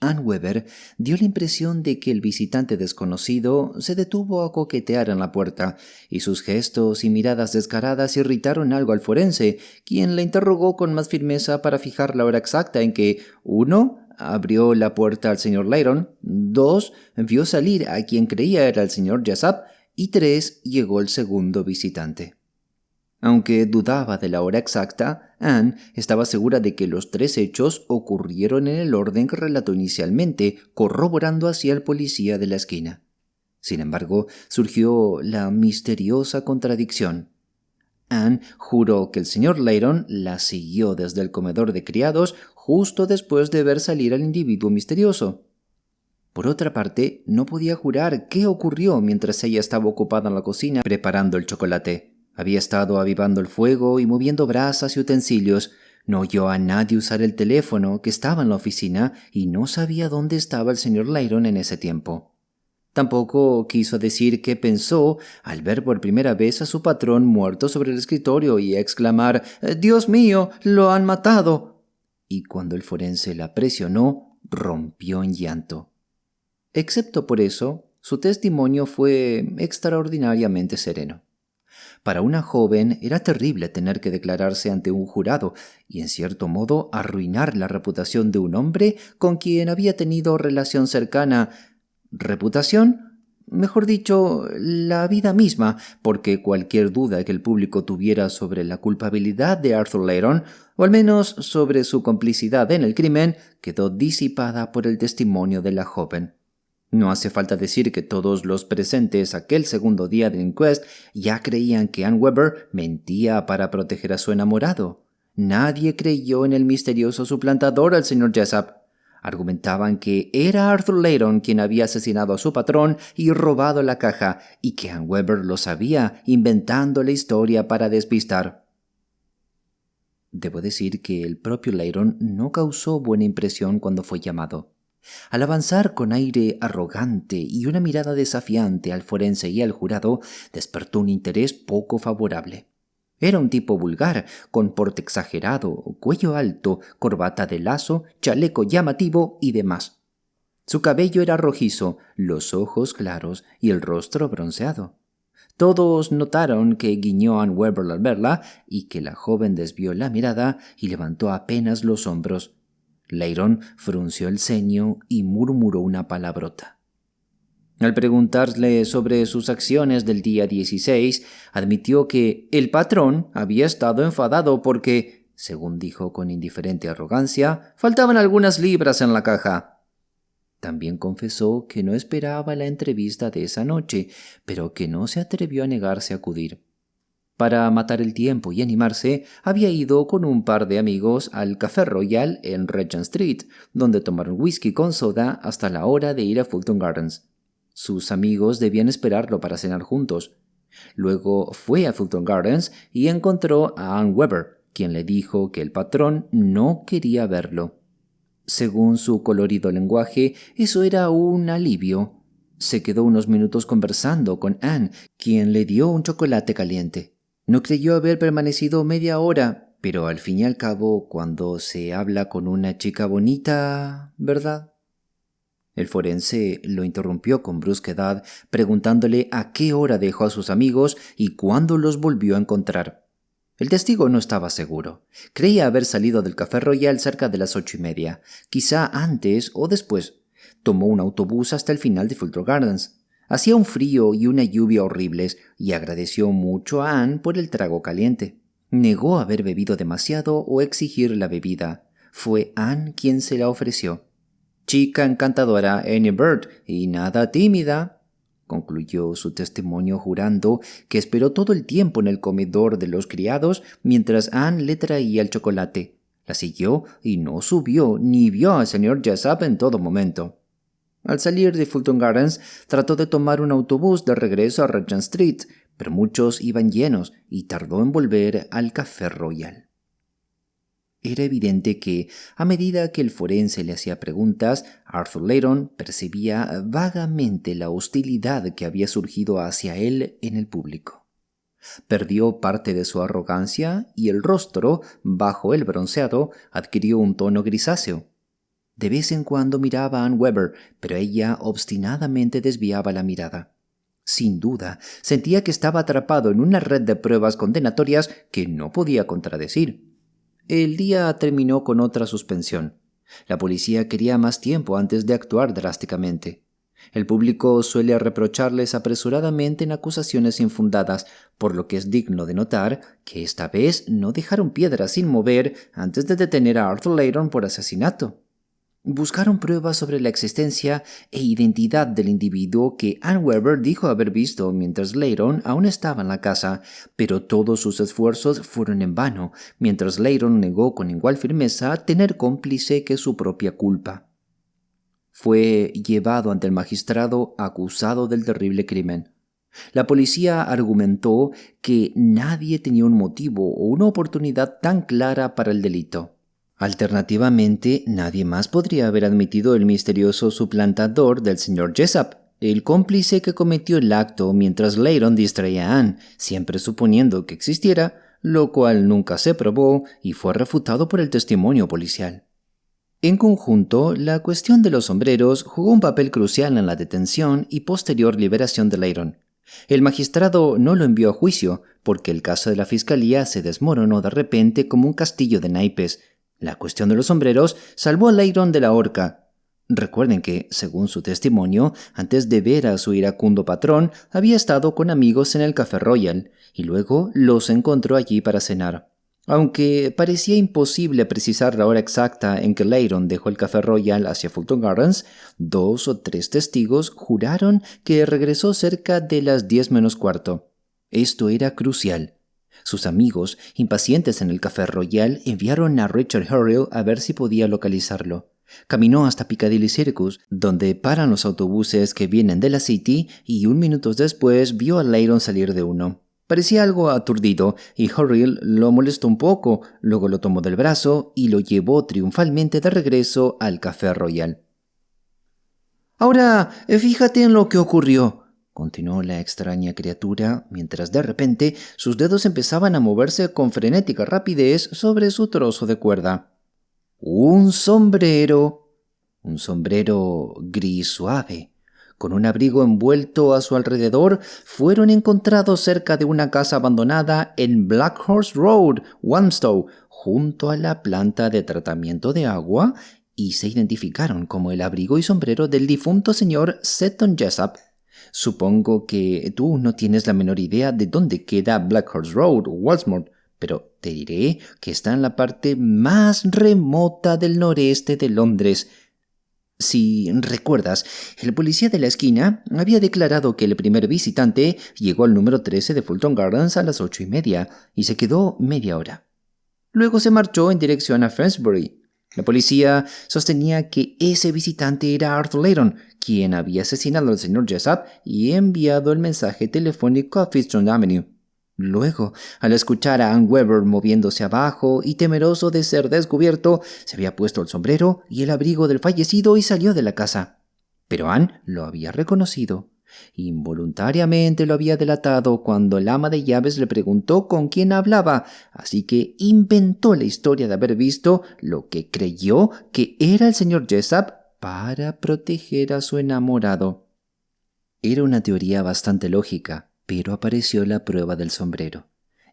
Anne Weber dio la impresión de que el visitante desconocido se detuvo a coquetear en la puerta, y sus gestos y miradas descaradas irritaron algo al forense, quien la interrogó con más firmeza para fijar la hora exacta en que 1. Abrió la puerta al señor Lyron, 2. Vio salir a quien creía era el señor Jessup, y 3. Llegó el segundo visitante. Aunque dudaba de la hora exacta, Anne estaba segura de que los 3 hechos ocurrieron en el orden que relató inicialmente, corroborando así al policía de la esquina. Sin embargo, surgió la misteriosa contradicción. Anne juró que el señor Lyron la siguió desde el comedor de criados justo después de ver salir al individuo misterioso. Por otra parte, no podía jurar qué ocurrió mientras ella estaba ocupada en la cocina preparando el chocolate. Había estado avivando el fuego y moviendo brasas y utensilios. No oyó a nadie usar el teléfono, que estaba en la oficina, y no sabía dónde estaba el señor Lyron en ese tiempo. Tampoco quiso decir qué pensó al ver por primera vez a su patrón muerto sobre el escritorio y exclamar «¡Dios mío, lo han matado!». Y cuando el forense la presionó, rompió en llanto. Excepto por eso, su testimonio fue extraordinariamente sereno. Para una joven era terrible tener que declararse ante un jurado y, en cierto modo, arruinar la reputación de un hombre con quien había tenido relación cercana. ¿Reputación? Mejor dicho, la vida misma, porque cualquier duda que el público tuviera sobre la culpabilidad de Arthur Lyron, o al menos sobre su complicidad en el crimen, quedó disipada por el testimonio de la joven. No hace falta decir que todos los presentes aquel segundo día del inquest ya creían que Anne Weber mentía para proteger a su enamorado. Nadie creyó en el misterioso suplantador al señor Jessup. Argumentaban que era Arthur Lyron quien había asesinado a su patrón y robado la caja, y que Anne Weber lo sabía, inventando la historia para despistar. Debo decir que el propio Lyron no causó buena impresión cuando fue llamado. Al avanzar con aire arrogante y una mirada desafiante al forense y al jurado, despertó un interés poco favorable. Era un tipo vulgar, con porte exagerado, cuello alto, corbata de lazo, chaleco llamativo y demás. Su cabello era rojizo, los ojos claros y el rostro bronceado. Todos notaron que guiñó a Anne Weber al verla y que la joven desvió la mirada y levantó apenas los hombros. Lyron frunció el ceño y murmuró una palabrota. Al preguntarle sobre sus acciones del día 16, admitió que el patrón había estado enfadado porque, según dijo con indiferente arrogancia, faltaban algunas libras en la caja. También confesó que no esperaba la entrevista de esa noche, pero que no se atrevió a negarse a acudir. Para matar el tiempo y animarse, había ido con un par de amigos al Café Royal en Regent Street, donde tomaron whisky con soda hasta la hora de ir a Fulton Gardens. Sus amigos debían esperarlo para cenar juntos. Luego fue a Fulton Gardens y encontró a Anne Weber, quien le dijo que el patrón no quería verlo. Según su colorido lenguaje, eso era un alivio. Se quedó unos minutos conversando con Anne, quien le dio un chocolate caliente. No creyó haber permanecido media hora, pero al fin y al cabo, cuando se habla con una chica bonita, ¿verdad? El forense lo interrumpió con brusquedad, preguntándole a qué hora dejó a sus amigos y cuándo los volvió a encontrar. El testigo no estaba seguro. Creía haber salido del Café Royal cerca de las 8:30, quizá antes o después. Tomó un autobús hasta el final de Fulton Gardens. Hacía un frío y una lluvia horribles, y agradeció mucho a Anne por el trago caliente. Negó haber bebido demasiado o exigir la bebida. Fue Anne quien se la ofreció. Chica encantadora, Annie Bird, y nada tímida, concluyó su testimonio jurando que esperó todo el tiempo en el comedor de los criados mientras Anne le traía el chocolate. La siguió y no subió ni vio al señor Jessup en todo momento. Al salir de Fulton Gardens, trató de tomar un autobús de regreso a Regent Street, pero muchos iban llenos y tardó en volver al Café Royal. Era evidente que, a medida que el forense le hacía preguntas, Arthur Layton percibía vagamente la hostilidad que había surgido hacia él en el público. Perdió parte de su arrogancia y el rostro, bajo el bronceado, adquirió un tono grisáceo. De vez en cuando miraba a Ann Weber, pero ella obstinadamente desviaba la mirada. Sin duda, sentía que estaba atrapado en una red de pruebas condenatorias que no podía contradecir. El día terminó con otra suspensión. La policía quería más tiempo antes de actuar drásticamente. El público suele reprocharles apresuradamente en acusaciones infundadas, por lo que es digno de notar que esta vez no dejaron piedra sin mover antes de detener a Arthur Layton por asesinato. Buscaron pruebas sobre la existencia e identidad del individuo que Ann Weber dijo haber visto mientras Layton aún estaba en la casa, pero todos sus esfuerzos fueron en vano, mientras Layton negó con igual firmeza tener cómplice que su propia culpa. Fue llevado ante el magistrado acusado del terrible crimen. La policía argumentó que nadie tenía un motivo o una oportunidad tan clara para el delito. Alternativamente, nadie más podría haber admitido el misterioso suplantador del señor Jessup, el cómplice que cometió el acto mientras Layton distraía a Ann, siempre suponiendo que existiera, lo cual nunca se probó y fue refutado por el testimonio policial. En conjunto, la cuestión de los sombreros jugó un papel crucial en la detención y posterior liberación de Layton. El magistrado no lo envió a juicio porque el caso de la fiscalía se desmoronó de repente como un castillo de naipes. La cuestión de los sombreros salvó a Layton de la horca. Recuerden que, según su testimonio, antes de ver a su iracundo patrón, había estado con amigos en el Café Royal y luego los encontró allí para cenar. Aunque parecía imposible precisar la hora exacta en que Layton dejó el Café Royal hacia Fulton Gardens, 2 o 3 testigos juraron que regresó cerca de las 10 menos cuarto. Esto era crucial. Sus amigos, impacientes en el Café Royal, enviaron a Richard Hurrill a ver si podía localizarlo. Caminó hasta Piccadilly Circus, donde paran los autobuses que vienen de la City, y 1 minuto después vio a Layton salir de uno. Parecía algo aturdido y Hurrill lo molestó un poco, luego lo tomó del brazo y lo llevó triunfalmente de regreso al Café Royal. «Ahora, fíjate en lo que ocurrió», continuó la extraña criatura, mientras de repente sus dedos empezaban a moverse con frenética rapidez sobre su trozo de cuerda. Un sombrero gris suave, con un abrigo envuelto a su alrededor, fueron encontrados cerca de una casa abandonada en Black Horse Road, Wanstow, junto a la planta de tratamiento de agua, y se identificaron como el abrigo y sombrero del difunto señor Seton Jessup. Supongo que tú no tienes la menor idea de dónde queda Black Horse Road o Walsmore, pero te diré que está en la parte más remota del noreste de Londres. Si recuerdas, el policía de la esquina había declarado que el primer visitante llegó al número 13 de Fulton Gardens a las 8:30 y se quedó media hora. Luego se marchó en dirección a Finsbury. La policía sostenía que ese visitante era Arthur Layton, quien había asesinado al señor Jessup y enviado el mensaje telefónico a Fitzroy Avenue. Luego, al escuchar a Ann Weber moviéndose abajo y temeroso de ser descubierto, se había puesto el sombrero y el abrigo del fallecido y salió de la casa. Pero Ann lo había reconocido. Involuntariamente lo había delatado cuando el ama de llaves le preguntó con quién hablaba, así que inventó la historia de haber visto lo que creyó que era el señor Jessup para proteger a su enamorado. Era una teoría bastante lógica, pero apareció la prueba del sombrero.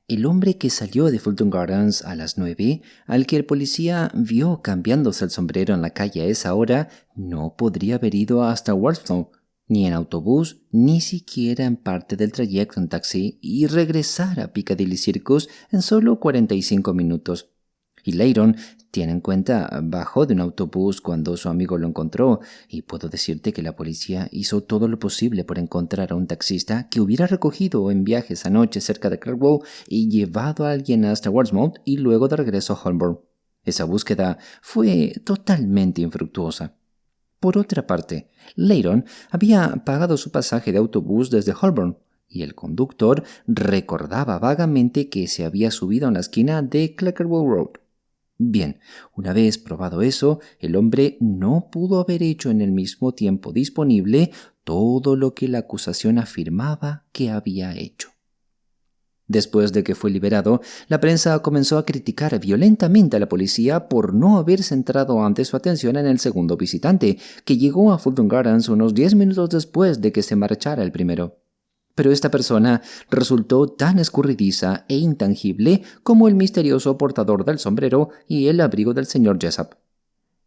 El hombre que salió de Fulton Gardens a las 9, al que el policía vio cambiándose el sombrero en la calle a esa hora, no podría haber ido hasta Walsall, ni en autobús, ni siquiera en parte del trayecto en taxi, y regresar a Piccadilly Circus en solo 45 minutos. Y Layton, tiene en cuenta, bajó de un autobús cuando su amigo lo encontró, y puedo decirte que la policía hizo todo lo posible por encontrar a un taxista que hubiera recogido en viaje esa noche cerca de Clerkenwell y llevado a alguien hasta Portsmouth y luego de regreso a Holborn. Esa búsqueda fue totalmente infructuosa. Por otra parte, Layton había pagado su pasaje de autobús desde Holborn, y el conductor recordaba vagamente que se había subido en la esquina de Clerkenwell Road. Bien, una vez probado eso, el hombre no pudo haber hecho en el mismo tiempo disponible todo lo que la acusación afirmaba que había hecho. Después de que fue liberado, la prensa comenzó a criticar violentamente a la policía por no haber centrado antes su atención en el segundo visitante, que llegó a Fulton Gardens unos 10 minutos después de que se marchara el primero. Pero esta persona resultó tan escurridiza e intangible como el misterioso portador del sombrero y el abrigo del señor Jessup.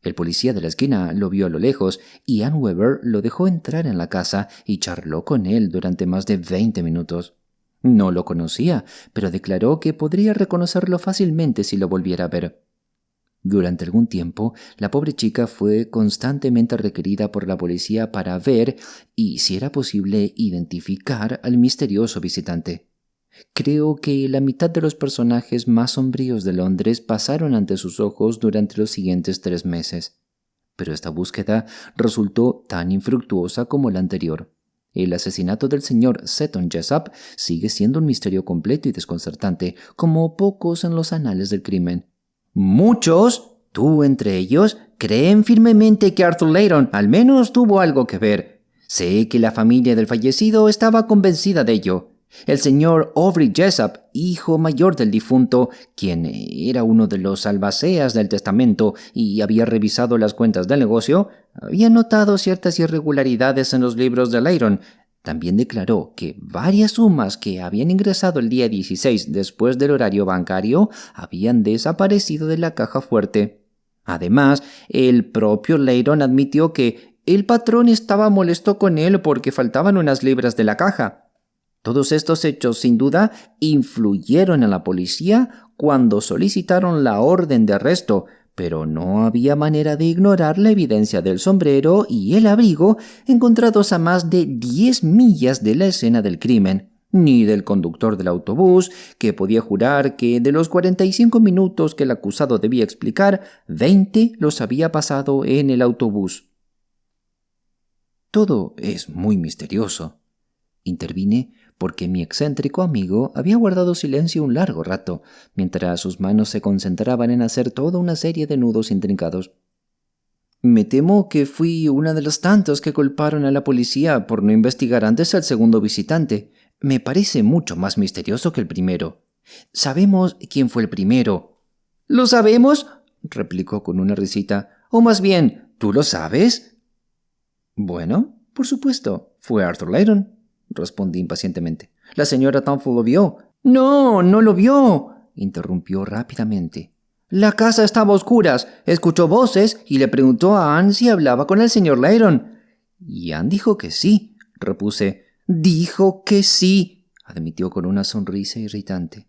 El policía de la esquina lo vio a lo lejos y Ann Weber lo dejó entrar en la casa y charló con él durante más de 20 minutos. No lo conocía, pero declaró que podría reconocerlo fácilmente si lo volviera a ver. Durante algún tiempo, la pobre chica fue constantemente requerida por la policía para ver y, si era posible, identificar al misterioso visitante. Creo que la mitad de los personajes más sombríos de Londres pasaron ante sus ojos durante los siguientes 3 meses. Pero esta búsqueda resultó tan infructuosa como la anterior. El asesinato del señor Seton Jessup sigue siendo un misterio completo y desconcertante, como pocos en los anales del crimen. Muchos, tú entre ellos, creen firmemente que Arthur Layton al menos tuvo algo que ver. Sé que la familia del fallecido estaba convencida de ello. El señor Aubrey Jessup, hijo mayor del difunto, quien era uno de los albaceas del testamento y había revisado las cuentas del negocio, había notado ciertas irregularidades en los libros de Layton. También declaró que varias sumas que habían ingresado el día 16 después del horario bancario habían desaparecido de la caja fuerte. Además, el propio Layton admitió que el patrón estaba molesto con él porque faltaban unas libras de la caja. Todos estos hechos, sin duda, influyeron en la policía cuando solicitaron la orden de arresto, pero no había manera de ignorar la evidencia del sombrero y el abrigo encontrados a más de 10 millas de la escena del crimen, ni del conductor del autobús, que podía jurar que de los 45 minutos que el acusado debía explicar, 20 los había pasado en el autobús. Todo es muy misterioso. Intervine porque mi excéntrico amigo había guardado silencio un largo rato, mientras sus manos se concentraban en hacer toda una serie de nudos intrincados. Me temo que fui una de las tantas que culparon a la policía por no investigar antes al segundo visitante. Me parece mucho más misterioso que el primero. Sabemos quién fue el primero. ¿Lo sabemos?, replicó con una risita. O más bien, ¿tú lo sabes? Bueno, por supuesto, fue Arthur Layton, respondí impacientemente. La señora Tamford lo vio. No, no lo vio, interrumpió rápidamente. La casa estaba a oscuras. Escuchó voces y le preguntó a Ann si hablaba con el señor Layton. Y Ann dijo que sí, repuse. Dijo que sí, admitió con una sonrisa irritante.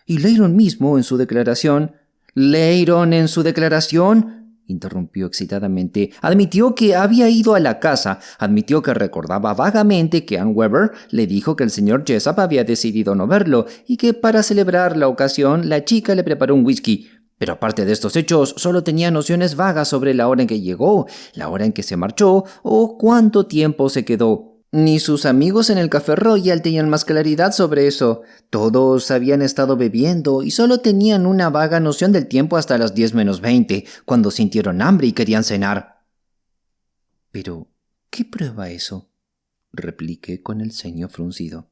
Y Layton mismo en su declaración. ¿Layton en su declaración?, interrumpió excitadamente. Admitió que había ido a la casa. Admitió que recordaba vagamente que Ann Weber le dijo que el señor Jessup había decidido no verlo y que para celebrar la ocasión la chica le preparó un whisky. Pero aparte de estos hechos, solo tenía nociones vagas sobre la hora en que llegó, la hora en que se marchó o cuánto tiempo se quedó. Ni sus amigos en el Café Royal tenían más claridad sobre eso. Todos habían estado bebiendo y solo tenían una vaga noción del tiempo hasta las 10 menos 20, cuando sintieron hambre y querían cenar. «¿Pero qué prueba eso?», repliqué con el ceño fruncido.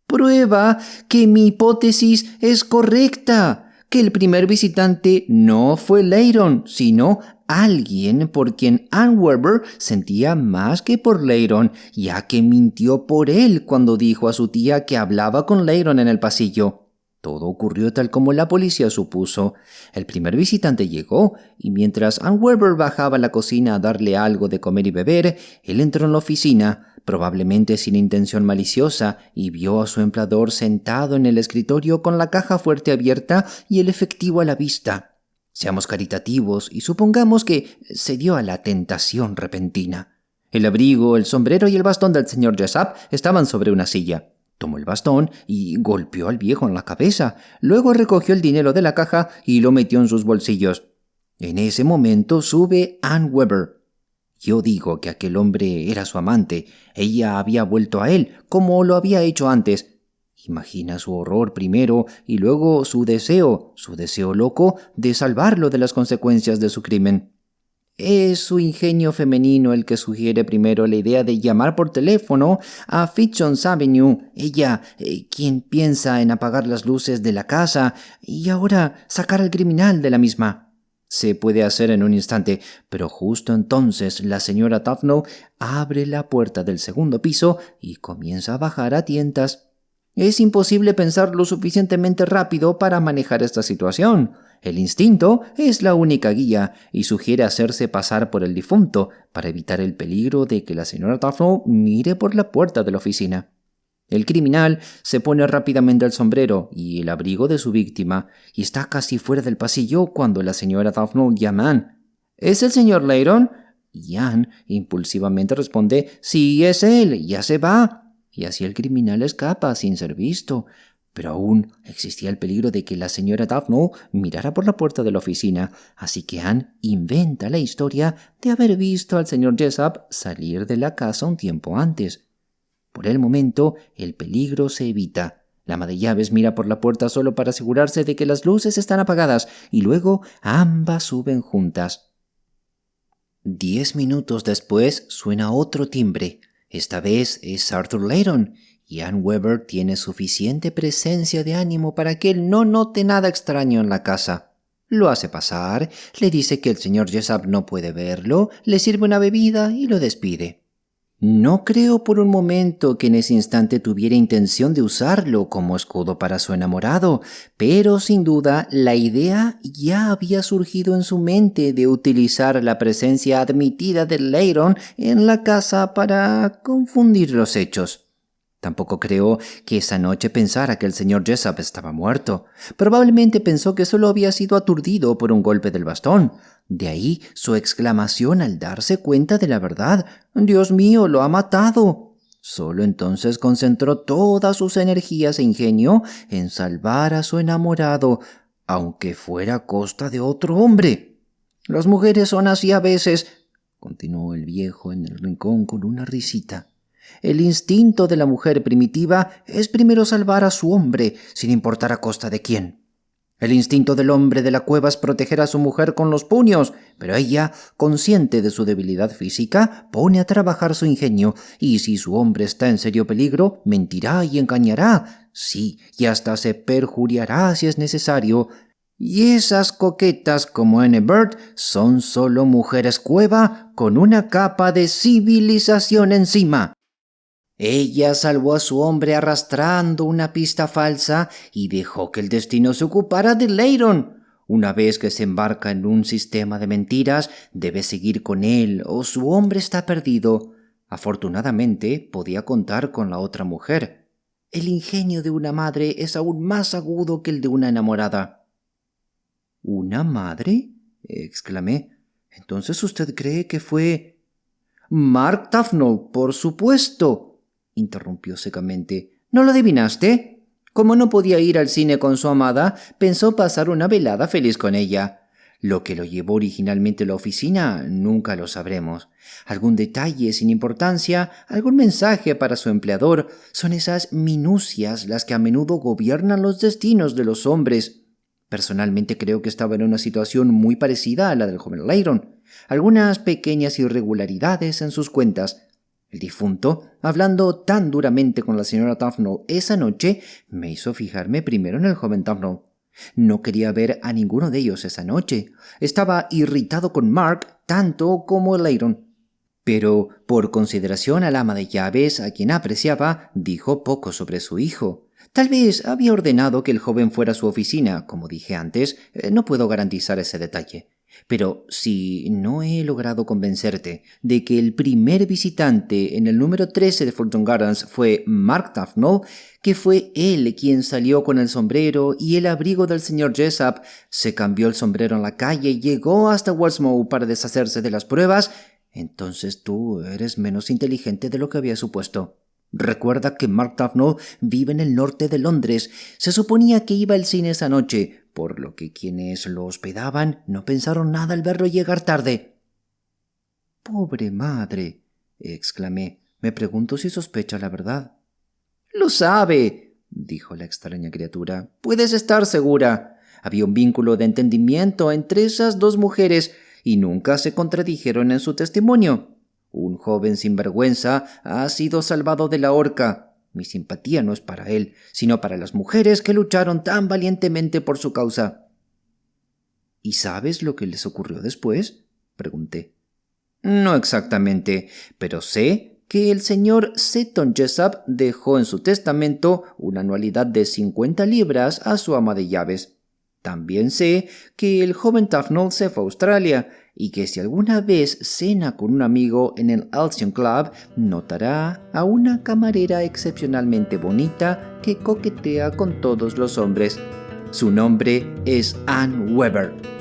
«Prueba que mi hipótesis es correcta, que el primer visitante no fue Layton, sino alguien por quien Ann Weber sentía más que por Layton, ya que mintió por él cuando dijo a su tía que hablaba con Layton en el pasillo. Todo ocurrió tal como la policía supuso. El primer visitante llegó, y mientras Ann Weber bajaba a la cocina a darle algo de comer y beber, él entró en la oficina, probablemente sin intención maliciosa, y vio a su empleador sentado en el escritorio con la caja fuerte abierta y el efectivo a la vista. Seamos caritativos y supongamos que se dio a la tentación repentina. El abrigo, el sombrero y el bastón del señor Jessup estaban sobre una silla. Tomó el bastón y golpeó al viejo en la cabeza. Luego recogió el dinero de la caja y lo metió en sus bolsillos. En ese momento sube Ann Weber. Yo digo que aquel hombre era su amante. Ella había vuelto a él, como lo había hecho antes. Imagina su horror primero y luego su deseo loco de salvarlo de las consecuencias de su crimen. Es su ingenio femenino el que sugiere primero la idea de llamar por teléfono a Fitchons Avenue, ella, quien piensa en apagar las luces de la casa y ahora sacar al criminal de la misma. Se puede hacer en un instante, pero justo entonces la señora Tufnell abre la puerta del segundo piso y comienza a bajar a tientas. Es imposible pensar lo suficientemente rápido para manejar esta situación. El instinto es la única guía y sugiere hacerse pasar por el difunto para evitar el peligro de que la señora Tufnell mire por la puerta de la oficina. El criminal se pone rápidamente el sombrero y el abrigo de su víctima y está casi fuera del pasillo cuando la señora Tufnell llama a Anne. ¿Es el señor Leighton? Y Anne impulsivamente responde: «Sí, es él, ya se va». Y así el criminal escapa sin ser visto. Pero aún existía el peligro de que la señora Tufnell mirara por la puerta de la oficina, así que Anne inventa la historia de haber visto al señor Jessup salir de la casa un tiempo antes. Por el momento, el peligro se evita. La ama de llaves mira por la puerta solo para asegurarse de que las luces están apagadas y luego ambas suben juntas. 10 minutos después suena otro timbre. Esta vez es Arthur Leighton, y Anne Weber tiene suficiente presencia de ánimo para que él no note nada extraño en la casa. Lo hace pasar, le dice que el señor Jessup no puede verlo, le sirve una bebida y lo despide. No creo por un momento que en ese instante tuviera intención de usarlo como escudo para su enamorado, pero sin duda la idea ya había surgido en su mente de utilizar la presencia admitida de Leighton en la casa para confundir los hechos. Tampoco creo que esa noche pensara que el señor Jessup estaba muerto. Probablemente pensó que solo había sido aturdido por un golpe del bastón. De ahí su exclamación al darse cuenta de la verdad: «¡Dios mío, lo ha matado!». Solo entonces concentró todas sus energías e ingenio en salvar a su enamorado, aunque fuera a costa de otro hombre. «Las mujeres son así a veces», continuó el viejo en el rincón con una risita. «El instinto de la mujer primitiva es primero salvar a su hombre, sin importar a costa de quién. El instinto del hombre de la cueva es proteger a su mujer con los puños, pero ella, consciente de su debilidad física, pone a trabajar su ingenio, y si su hombre está en serio peligro, mentirá y engañará, sí, y hasta se perjuriará si es necesario. Y esas coquetas como Anne Bird son solo mujeres cueva con una capa de civilización encima». Ella salvó a su hombre arrastrando una pista falsa y dejó que el destino se ocupara de Leighton. Una vez que se embarca en un sistema de mentiras, debe seguir con él o su hombre está perdido. Afortunadamente, podía contar con la otra mujer. El ingenio de una madre es aún más agudo que el de una enamorada. ¿Una madre?, exclamé. «¿Entonces usted cree que fue...?» «Mark Tufnell, por supuesto», interrumpió secamente. «¿No lo adivinaste? Como no podía ir al cine con su amada, pensó pasar una velada feliz con ella. Lo que lo llevó originalmente a la oficina nunca lo sabremos. Algún detalle sin importancia, algún mensaje para su empleador, son esas minucias las que a menudo gobiernan los destinos de los hombres. Personalmente creo que estaba en una situación muy parecida a la del joven Leighton. Algunas pequeñas irregularidades en sus cuentas. El difunto, hablando tan duramente con la señora Tufnell esa noche, me hizo fijarme primero en el joven Tufnell. No quería ver a ninguno de ellos esa noche. Estaba irritado con Mark tanto como Leighton. Pero, por consideración al ama de llaves, a quien apreciaba, dijo poco sobre su hijo. Tal vez había ordenado que el joven fuera a su oficina, como dije antes, no puedo garantizar ese detalle. Pero si no he logrado convencerte de que el primer visitante en el número 13 de Fulton Gardens fue Mark Tufnell, que fue él quien salió con el sombrero y el abrigo del señor Jessup, se cambió el sombrero en la calle y llegó hasta Westmouth para deshacerse de las pruebas, entonces tú eres menos inteligente de lo que había supuesto. Recuerda que Mark Tufnell vive en el norte de Londres. Se suponía que iba al cine esa noche, por lo que quienes lo hospedaban no pensaron nada al verlo llegar tarde. «Pobre madre», exclamé. «Me pregunto si sospecha la verdad». «Lo sabe», dijo la extraña criatura. Puedes estar segura. Había un vínculo de entendimiento entre esas dos mujeres y nunca se contradijeron en su testimonio. Un joven sinvergüenza ha sido salvado de la horca. Mi simpatía no es para él, sino para las mujeres que lucharon tan valientemente por su causa. ¿Y sabes lo que les ocurrió después?, pregunté. No exactamente, pero sé que el señor Seton Jessup dejó en su testamento una anualidad de 50 libras a su ama de llaves. También sé que el joven Tufnell se fue a Australia y que si alguna vez cena con un amigo en el Alcyon Club, notará a una camarera excepcionalmente bonita que coquetea con todos los hombres. Su nombre es Anne Weber.